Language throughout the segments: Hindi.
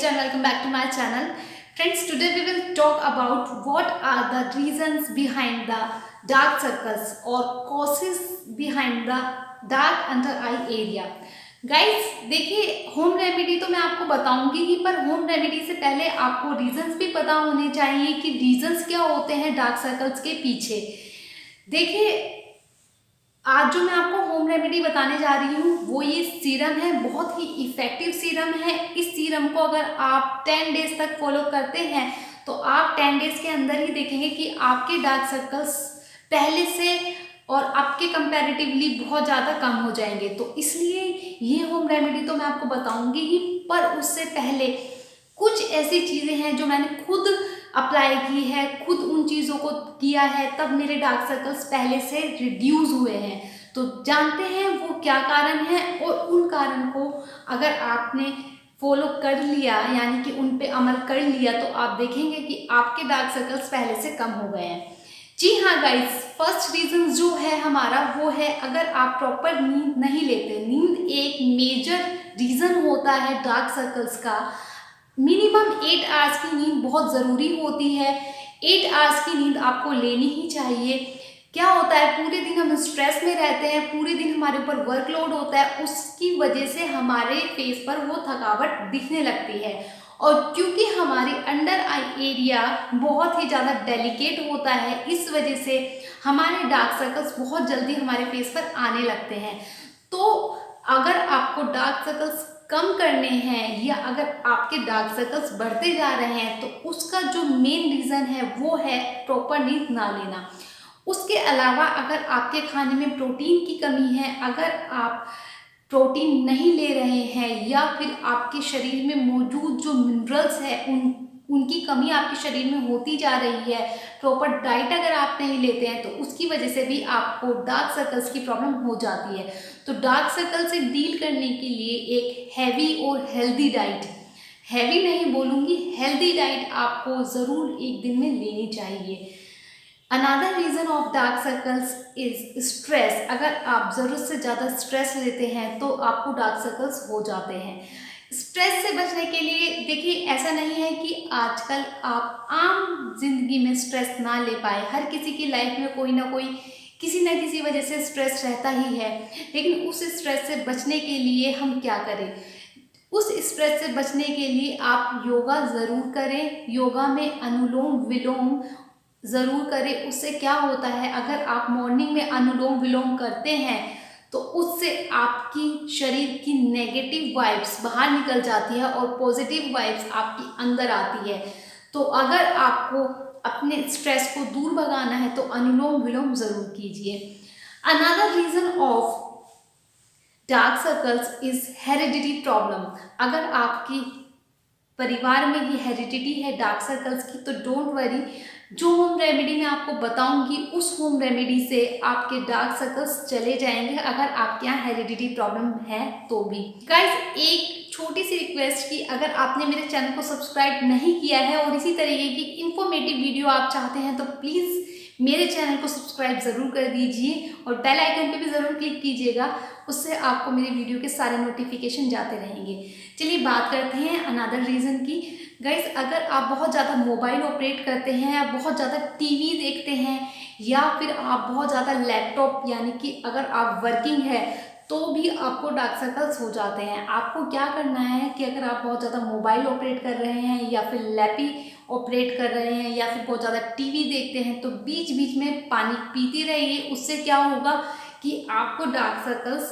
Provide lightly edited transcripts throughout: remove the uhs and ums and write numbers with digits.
and welcome back to my channel. Friends, today we will talk about what are the reasons behind the dark circles or causes behind the dark under eye area. Guys देखिए, होम रेमेडी तो मैं आपको बताऊंगी ही, पर होम रेमेडी से पहले आपको रीजंस भी पता होने चाहिए कि रीजंस क्या होते हैं डार्क सर्कल्स के पीछे। देखिए, आज जो मैं आपको होम रेमेडी बताने जा रही हूँ वो ये सीरम है, बहुत ही इफेक्टिव सीरम है। इस सीरम को अगर आप 10 डेज तक फॉलो करते हैं तो आप 10 डेज के अंदर ही देखेंगे कि आपके डार्क सर्कल्स पहले से और आपके कंपैरेटिवली बहुत ज़्यादा कम हो जाएंगे। तो इसलिए ये होम रेमेडी तो मैं आपको बताऊंगी ही, पर उससे पहले कुछ ऐसी चीज़ें हैं जो मैंने खुद अप्लाई की है, खुद उन चीज़ों को किया है, तब मेरे डार्क सर्कल्स पहले से रिड्यूस हुए हैं। तो जानते हैं वो क्या कारण है, और उन कारण को अगर आपने फॉलो कर लिया यानी कि उन पे अमल कर लिया तो आप देखेंगे कि आपके डार्क सर्कल्स पहले से कम हो गए हैं। जी हाँ गाइस, फर्स्ट रीजन जो है हमारा वो है अगर आप प्रॉपर नींद नहीं लेते। नींद एक मेजर रीजन होता है डार्क सर्कल्स का। मिनिमम 8 आवर्स की नींद बहुत ज़रूरी होती है। 8 आवर्स की नींद आपको लेनी ही चाहिए। क्या होता है, पूरे दिन हम स्ट्रेस में रहते हैं, पूरे दिन हमारे ऊपर वर्कलोड होता है, उसकी वजह से हमारे फेस पर वो थकावट दिखने लगती है। और क्योंकि हमारी अंडर आई एरिया बहुत ही ज़्यादा डेलिकेट होता है, इस वजह से हमारे डार्क सर्कल्स बहुत जल्दी हमारे फेस पर आने लगते हैं। तो अगर आपको डार्क सर्कल्स कम करने हैं या अगर आपके डार्क सर्कल्स बढ़ते जा रहे हैं तो उसका जो मेन रीज़न है वो है प्रॉपर नींद ना लेना। उसके अलावा अगर आपके खाने में प्रोटीन की कमी है, अगर आप प्रोटीन नहीं ले रहे हैं या फिर आपके शरीर में मौजूद जो मिनरल्स है उनकी कमी आपके शरीर में होती जा रही है, प्रॉपर डाइट अगर आप नहीं लेते हैं तो उसकी वजह से भी आपको डार्क सर्कल्स की प्रॉब्लम हो जाती है। तो डार्क सर्कल से डील करने के लिए एक हैवी और हेल्दी डाइट, हैवी नहीं बोलूँगी, हेल्दी डाइट आपको ज़रूर एक दिन में लेनी चाहिए। Another reason of dark circles is stress. अगर आप ज़रूरत से ज़्यादा स्ट्रेस लेते हैं तो आपको डार्क सर्कल्स हो जाते हैं। स्ट्रेस से बचने के लिए देखिए, ऐसा नहीं है कि आजकल आप आम जिंदगी में स्ट्रेस ना ले पाए। हर किसी की लाइफ में कोई ना कोई किसी न किसी वजह से स्ट्रेस रहता ही है, लेकिन उस स्ट्रेस से बचने के लिए हम क्या करें? उस स्ट्रेस से बचने के लिए आप योगा ज़रूर करें। योगा में अनुलोम विलोम ज़रूर करें। उससे क्या होता है, अगर आप मॉर्निंग में अनुलोम विलोम करते हैं तो उससे आपकी शरीर की नेगेटिव वाइब्स बाहर निकल जाती है और पॉजिटिव वाइब्स आपकी अंदर आती है। तो अगर आपको अपने स्ट्रेस को दूर भगाना है तो अनुलोम विलोम ज़रूर कीजिए। Another reason of dark circles is heredity problem. अगर आपकी परिवार में ही हेरिडिटी है डार्क सर्कल्स की तो डोंट वरी, जो होम रेमेडी मैं आपको बताऊंगी उस होम रेमेडी से आपके डार्क सर्कल्स चले जाएंगे, अगर आपके यहाँ हेरिडिटी प्रॉब्लम है तो भी। गाइस, एक छोटी सी रिक्वेस्ट की, अगर आपने मेरे चैनल को सब्सक्राइब नहीं किया है और इसी तरीके की इंफॉर्मेटिव वीडियो आप चाहते हैं तो प्लीज़ मेरे चैनल को सब्सक्राइब ज़रूर कर दीजिए और बेल आइकन पे भी ज़रूर क्लिक कीजिएगा, उससे आपको मेरे वीडियो के सारे नोटिफिकेशन जाते रहेंगे। चलिए बात करते हैं अनदर रीज़न की। गाइस, अगर आप बहुत ज़्यादा मोबाइल ऑपरेट करते हैं या बहुत ज़्यादा टीवी देखते हैं या फिर आप बहुत ज़्यादा लैपटॉप यानी कि अगर आप वर्किंग है तो भी आपको डार्क सर्कल्स हो जाते हैं। आपको क्या करना है कि अगर आप बहुत ज़्यादा मोबाइल ऑपरेट कर रहे हैं या फिर लैपटॉप ऑपरेट कर रहे हैं या फिर बहुत ज़्यादा टीवी देखते हैं तो बीच बीच में पानी पीते रहिए। उससे क्या होगा कि आपको डार्क सर्कल्स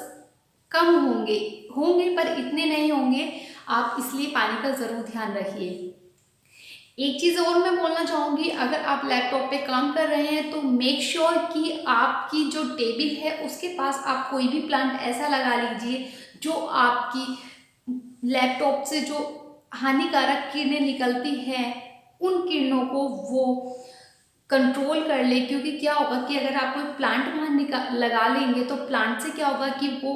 कम होंगे पर इतने नहीं होंगे। आप इसलिए पानी का ज़रूर ध्यान रखिए। एक चीज़ और मैं बोलना चाहूँगी, अगर आप लैपटॉप पे काम कर रहे हैं तो मेक श्योर कि आपकी जो टेबल है उसके पास आप कोई भी प्लांट ऐसा लगा लीजिए जो आपकी लैपटॉप से जो हानिकारक किरणें निकलती हैं उन किरणों को वो कंट्रोल कर ले। क्योंकि क्या होगा कि अगर आप कोई प्लांट वहाँ लगा लेंगे तो प्लांट से क्या होगा कि वो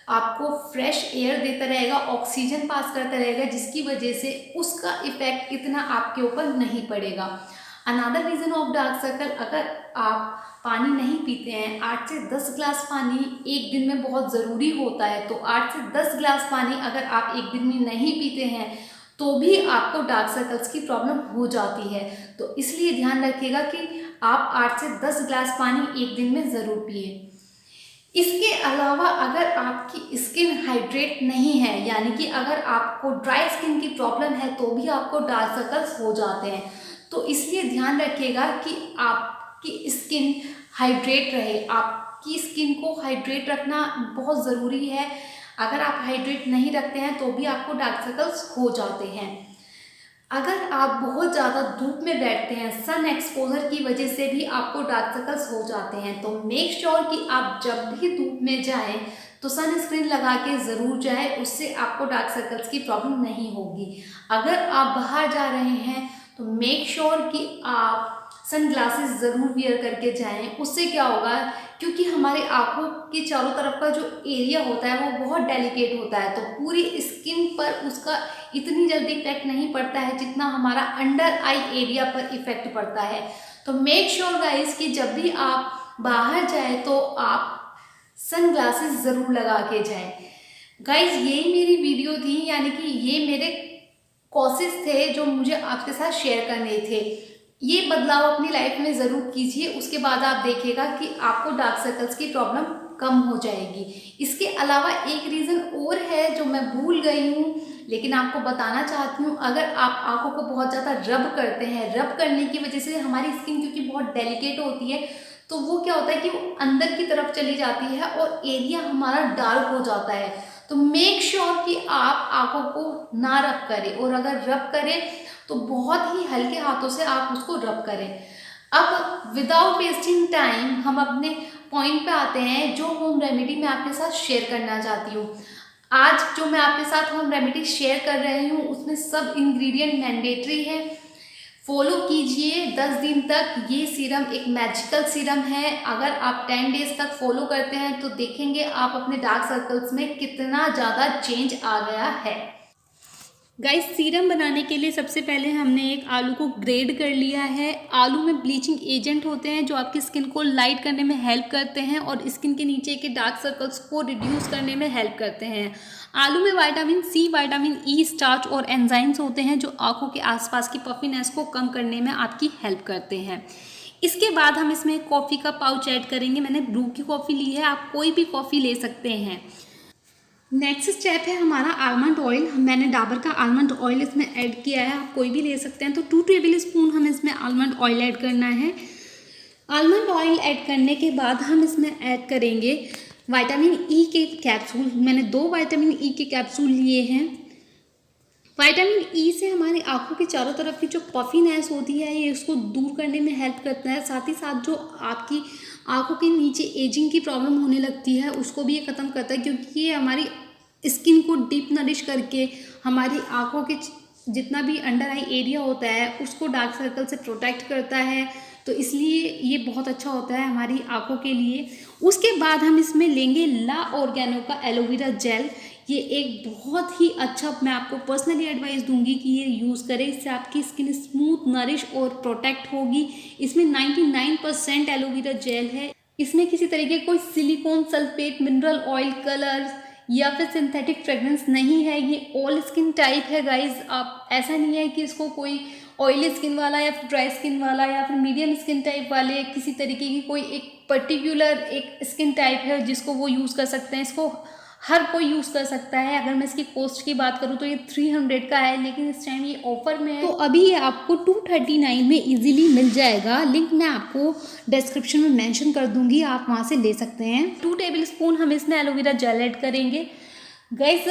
आपको फ्रेश एयर देता रहेगा, ऑक्सीजन पास करता रहेगा, जिसकी वजह से उसका इफेक्ट इतना आपके ऊपर नहीं पड़ेगा। Another reason of dark circle, अगर आप पानी नहीं पीते हैं, 8 से 10 ग्लास पानी एक दिन में बहुत ज़रूरी होता है। तो 8 से 10 ग्लास पानी अगर आप एक दिन में नहीं पीते हैं तो भी आपको डार्क सर्कल्स की प्रॉब्लम हो जाती है। तो इसलिए ध्यान रखिएगा कि आप 8 से 10 ग्लास पानी एक दिन में ज़रूर पिए। इसके अलावा अगर आपकी स्किन हाइड्रेट नहीं है, यानी कि अगर आपको ड्राई स्किन की प्रॉब्लम है, तो भी आपको डार्क सर्कल्स हो जाते हैं। तो इसलिए ध्यान रखिएगा कि आपकी स्किन हाइड्रेट रहे। आपकी स्किन को हाइड्रेट रखना बहुत ज़रूरी है। अगर आप हाइड्रेट नहीं रखते हैं तो भी आपको डार्क सर्कल्स हो जाते हैं। अगर आप बहुत ज़्यादा धूप में बैठते हैं, सन एक्सपोजर की वजह से भी आपको डार्क सर्कल्स हो जाते हैं। तो मेक श्योर कि आप जब भी धूप में जाएं तो सन स्क्रीन लगा के ज़रूर जाएं, उससे आपको डार्क सर्कल्स की प्रॉब्लम नहीं होगी। अगर आप बाहर जा रहे हैं तो मेक श्योर कि आप सन ग्लासेस ज़रूर वियर करके जाएं। उससे क्या होगा, क्योंकि हमारे आँखों के चारों तरफ का जो एरिया होता है वो बहुत डेलिकेट होता है, तो पूरी स्किन पर उसका इतनी जल्दी इफेक्ट नहीं पड़ता है जितना हमारा अंडर आई एरिया पर इफेक्ट पड़ता है। तो मेक श्योर गाइस कि जब भी आप बाहर जाएं तो आप सन ग्लासेस ज़रूर लगा के जाएं। गाइस यही मेरी वीडियो थी, यानी कि ये मेरे कॉसेस थे जो मुझे आपके साथ शेयर करने थे। ये बदलाव अपनी लाइफ में ज़रूर कीजिए, उसके बाद आप देखिएगा कि आपको डार्क सर्कल्स की प्रॉब्लम कम हो जाएगी। इसके अलावा एक रीज़न और है जो मैं भूल गई हूँ, लेकिन आपको बताना चाहती हूँ। अगर आप आंखों को बहुत ज़्यादा रब करते हैं, रब करने की वजह से हमारी स्किन क्योंकि बहुत डेलिकेट होती है, तो वो क्या होता है कि वो अंदर की तरफ चली जाती है और एरिया हमारा डार्क हो जाता है। तो मेक श्योर कि आप आंखों को ना रब करें, और अगर रब करें तो बहुत ही हल्के हाथों से आप उसको रब करें। अब विदाउट वेस्टिंग टाइम हम अपने पॉइंट पे आते हैं, जो होम रेमेडी मैं आपके साथ शेयर करना चाहती हूँ। आज जो मैं आपके साथ होम रेमेडी शेयर कर रही हूँ उसमें सब इंग्रेडिएंट मैंडेटरी है। फॉलो कीजिए 10 दिन तक। ये सीरम एक मैजिकल सीरम है। अगर आप 10 डेज तक फॉलो करते हैं तो देखेंगे आप अपने डार्क सर्कल्स में कितना ज़्यादा चेंज आ गया है। गाइस सीरम बनाने के लिए सबसे पहले हमने एक आलू को ग्रेड कर लिया है। आलू में ब्लीचिंग एजेंट होते हैं जो आपकी स्किन को लाइट करने में हेल्प करते हैं और स्किन के नीचे के डार्क सर्कल्स को रिड्यूस करने में हेल्प करते हैं। आलू में vitamin C, vitamin E, starch और एंजाइम्स होते हैं जो आंखों के आसपास की पफीनेस को कम करने में आपकी हेल्प करते हैं। इसके बाद हम इसमें कॉफ़ी का पाउच ऐड करेंगे। मैंने ब्रू की कॉफ़ी ली है, आप कोई भी कॉफ़ी ले सकते हैं। नेक्स्ट स्टेप है हमारा आलमंड ऑयल। मैंने डाबर का आलमंड ऑयल इसमें ऐड किया है, आप कोई भी ले सकते हैं। तो 2 टेबल स्पून हमें इसमें आलमंड ऑयल ऐड करना है। आलमंड ऑयल ऐड करने के बाद हम इसमें ऐड करेंगे विटामिन ई के कैप्सूल। मैंने 2 विटामिन ई के कैप्सूल लिए हैं। विटामिन ई से हमारी आंखों के चारों तरफ की जो पफीनेस होती है ये उसको दूर करने में हेल्प करता है। साथ ही साथ जो आपकी आंखों के नीचे एजिंग की प्रॉब्लम होने लगती है उसको भी ये ख़त्म करता है, क्योंकि ये हमारी स्किन को डीप नरिश करके हमारी आंखों के जितना भी अंडर आई एरिया होता है उसको डार्क सर्कल से प्रोटेक्ट करता है। तो इसलिए ये बहुत अच्छा होता है हमारी आंखों के लिए। उसके बाद हम इसमें लेंगे ला ऑर्गेनो का एलोवेरा जेल। ये एक बहुत ही अच्छा, मैं आपको पर्सनली एडवाइस दूंगी कि ये यूज़ करें, इससे आपकी स्किन स्मूथ, नरिश और प्रोटेक्ट होगी। इसमें 99% एलोवेरा जेल है। इसमें किसी तरीके कोई silicon, sulphate, mineral oil, colours या फिर सिंथेटिक फ्रेग्रेंस नहीं है। ये ऑल स्किन टाइप है गाइज। आप ऐसा नहीं है कि इसको कोई ऑयली स्किन वाला या फिर ड्राई स्किन वाला या फिर मीडियम स्किन टाइप वाले किसी तरीके की कोई एक पर्टिकुलर एक स्किन टाइप है जिसको वो यूज़ कर सकते हैं। इसको हर कोई यूज़ कर सकता है। अगर मैं इसकी कॉस्ट की बात करूँ तो ये 300 का है, लेकिन इस टाइम ये ऑफर में है, तो अभी ये आपको 239 में इजीली मिल जाएगा। लिंक मैं आपको डिस्क्रिप्शन में मेंशन कर दूंगी, आप वहाँ से ले सकते हैं। 2 टेबल स्पून हम इसमें एलोवेरा जेल ऐड करेंगे। गाइस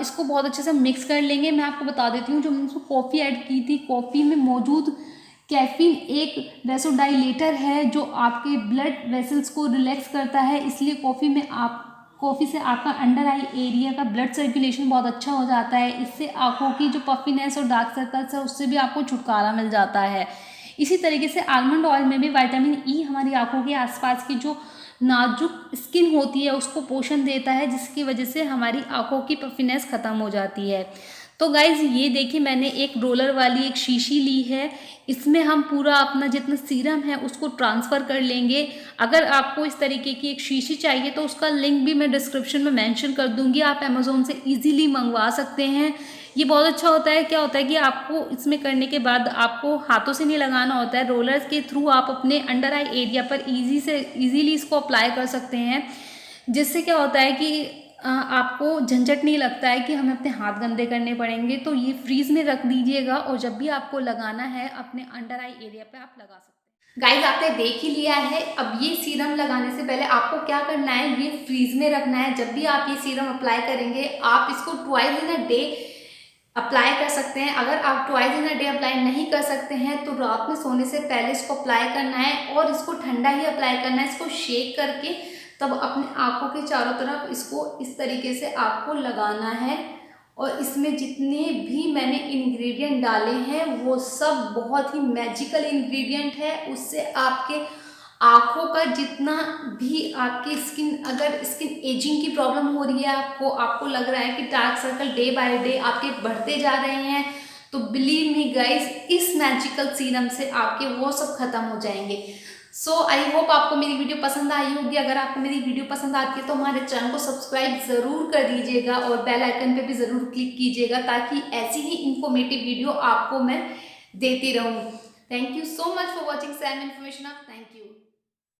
इसको बहुत अच्छे से मिक्स कर लेंगे। मैं आपको बता देती हूँ, जो मैंने उसको कॉफ़ी ऐड की थी, कॉफ़ी में मौजूद कैफीन एक वैसोडाइलेटर है जो आपके ब्लड वेसल्स को रिलैक्स करता है। इसलिए कॉफ़ी से आपका अंडर आई एरिया का ब्लड सर्कुलेशन बहुत अच्छा हो जाता है। इससे आंखों की जो पफीनेस और डार्क सर्कल्स है उससे भी आपको छुटकारा मिल जाता है। इसी तरीके से आलमंड ऑयल में भी विटामिन ई हमारी आंखों के आसपास की जो नाजुक स्किन होती है उसको पोषण देता है, जिसकी वजह से हमारी आंखों की पफीनेस ख़त्म हो जाती है। तो गाइज़ ये देखिए, मैंने एक रोलर वाली एक शीशी ली है। इसमें हम पूरा अपना जितना सीरम है उसको ट्रांसफ़र कर लेंगे। अगर आपको इस तरीके की एक शीशी चाहिए तो उसका लिंक भी मैं डिस्क्रिप्शन में मेंशन कर दूंगी, आप अमेज़ोन से इजीली मंगवा सकते हैं। ये बहुत अच्छा होता है। क्या होता है कि आपको इसमें करने के बाद आपको हाथों से नहीं लगाना होता है, रोलर्स के थ्रू आप अपने अंडर आई एरिया पर ईजीली इसको अप्लाई कर सकते हैं, जिससे क्या होता है कि आपको झंझट नहीं लगता है कि हमें अपने हाथ गंदे करने पड़ेंगे। तो ये फ्रीज में रख दीजिएगा और जब भी आपको लगाना है अपने अंडर आई एरिया पे आप लगा सकते हैं। गाइज आपने देख ही लिया है। अब ये सीरम लगाने से पहले आपको क्या करना है, ये फ्रीज में रखना है। जब भी आप ये सीरम अप्लाई करेंगे आप इसको twice in a day apply कर सकते हैं। अगर आप twice in a day apply नहीं कर सकते हैं तो रात में सोने से पहले इसको अप्लाई करना है और इसको ठंडा ही अप्लाई करना है। इसको शेक करके तब अपने आंखों के चारों तरफ इसको इस तरीके से आपको लगाना है। और इसमें जितने भी मैंने इंग्रेडिएंट डाले हैं वो सब बहुत ही मैजिकल इंग्रेडिएंट है। उससे आपके आंखों का जितना भी आपकी स्किन, अगर स्किन एजिंग की प्रॉब्लम हो रही है, आपको लग रहा है कि dark circle day by day आपके बढ़ते जा रहे हैं, तो बिलीव मी गाइस, इस मैजिकल सीरम से आपके वो सब खत्म हो जाएंगे। सो आई होप आपको मेरी वीडियो पसंद आई होगी। अगर आपको मेरी वीडियो पसंद आती है तो हमारे चैनल को सब्सक्राइब ज़रूर कर दीजिएगा और बेल आइकन पे भी ज़रूर क्लिक कीजिएगा, ताकि ऐसी ही इंफॉर्मेटिव वीडियो आपको मैं देती रहूँ। Thank you so much for watching Sam information of. Thank you.